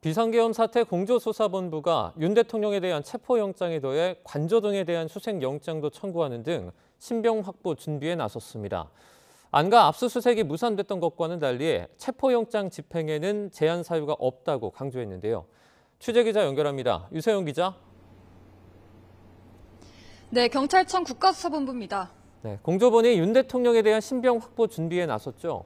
비상계엄 사태 공조수사본부가 윤 대통령에 대한 체포영장에 더해 관저 등에 대한 수색영장도 청구하는 등 신병 확보 준비에 나섰습니다. 안가 압수수색이 무산됐던 것과는 달리 체포영장 집행에는 제한 사유가 없다고 강조했는데요. 취재기자 연결합니다. 유세영 기자. 네, 경찰청 국가수사본부입니다. 네, 공조본이 윤 대통령에 대한 신병 확보 준비에 나섰죠.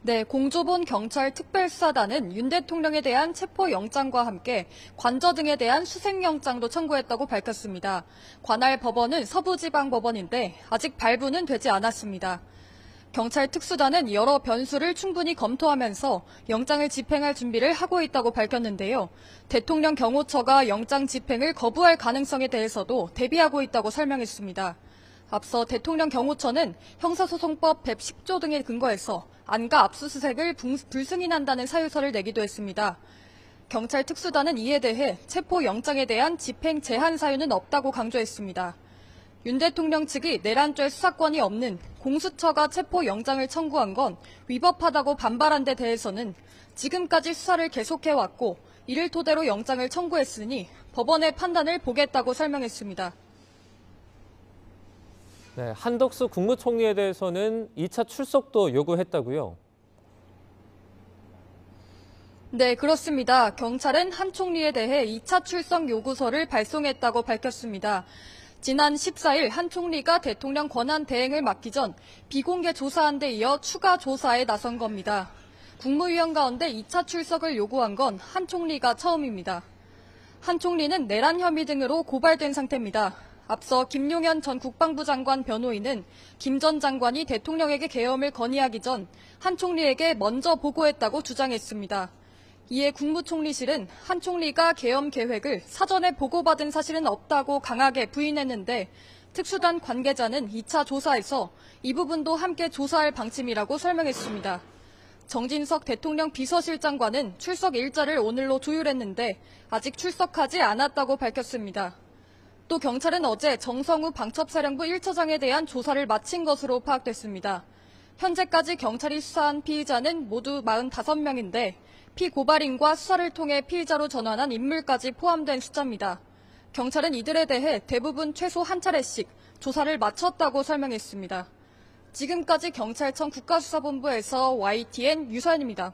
네, 공조본 경찰 특별수사단은 윤 대통령에 대한 체포영장과 함께 관저 등에 대한 수색영장도 청구했다고 밝혔습니다. 관할 법원은 서부지방법원인데 아직 발부는 되지 않았습니다. 경찰 특수단은 여러 변수를 충분히 검토하면서 영장을 집행할 준비를 하고 있다고 밝혔는데요. 대통령 경호처가 영장 집행을 거부할 가능성에 대해서도 대비하고 있다고 설명했습니다. 앞서 대통령 경호처는 형사소송법 110조 등에 근거해서 안가 압수수색을 불승인한다는 사유서를 내기도 했습니다. 경찰 특수단은 이에 대해 체포영장에 대한 집행 제한 사유는 없다고 강조했습니다. 윤 대통령 측이 내란죄 수사권이 없는 공수처가 체포영장을 청구한 건 위법하다고 반발한 데 대해서는 지금까지 수사를 계속해왔고 이를 토대로 영장을 청구했으니 법원의 판단을 보겠다고 설명했습니다. 네, 한덕수 국무총리에 대해서는 2차 출석도 요구했다고요? 네, 그렇습니다. 경찰은 한 총리에 대해 2차 출석 요구서를 발송했다고 밝혔습니다. 지난 14일 한 총리가 대통령 권한 대행을 맡기 전 비공개 조사한 데 이어 추가 조사에 나선 겁니다. 국무위원 가운데 2차 출석을 요구한 건 한 총리가 처음입니다. 한 총리는 내란 혐의 등으로 고발된 상태입니다. 앞서 김용현 전 국방부 장관 변호인은 김 전 장관이 대통령에게 계엄을 건의하기 전 한 총리에게 먼저 보고했다고 주장했습니다. 이에 국무총리실은 한 총리가 계엄 계획을 사전에 보고받은 사실은 없다고 강하게 부인했는데 특수단 관계자는 2차 조사에서 이 부분도 함께 조사할 방침이라고 설명했습니다. 정진석 대통령 비서실장관은 출석 일자를 오늘로 조율했는데 아직 출석하지 않았다고 밝혔습니다. 또 경찰은 어제 정성우 방첩사령부 1처장에 대한 조사를 마친 것으로 파악됐습니다. 현재까지 경찰이 수사한 피의자는 모두 45명인데 피고발인과 수사를 통해 피의자로 전환한 인물까지 포함된 숫자입니다. 경찰은 이들에 대해 대부분 최소 한 차례씩 조사를 마쳤다고 설명했습니다. 지금까지 경찰청 국가수사본부에서 YTN 유서연입니다.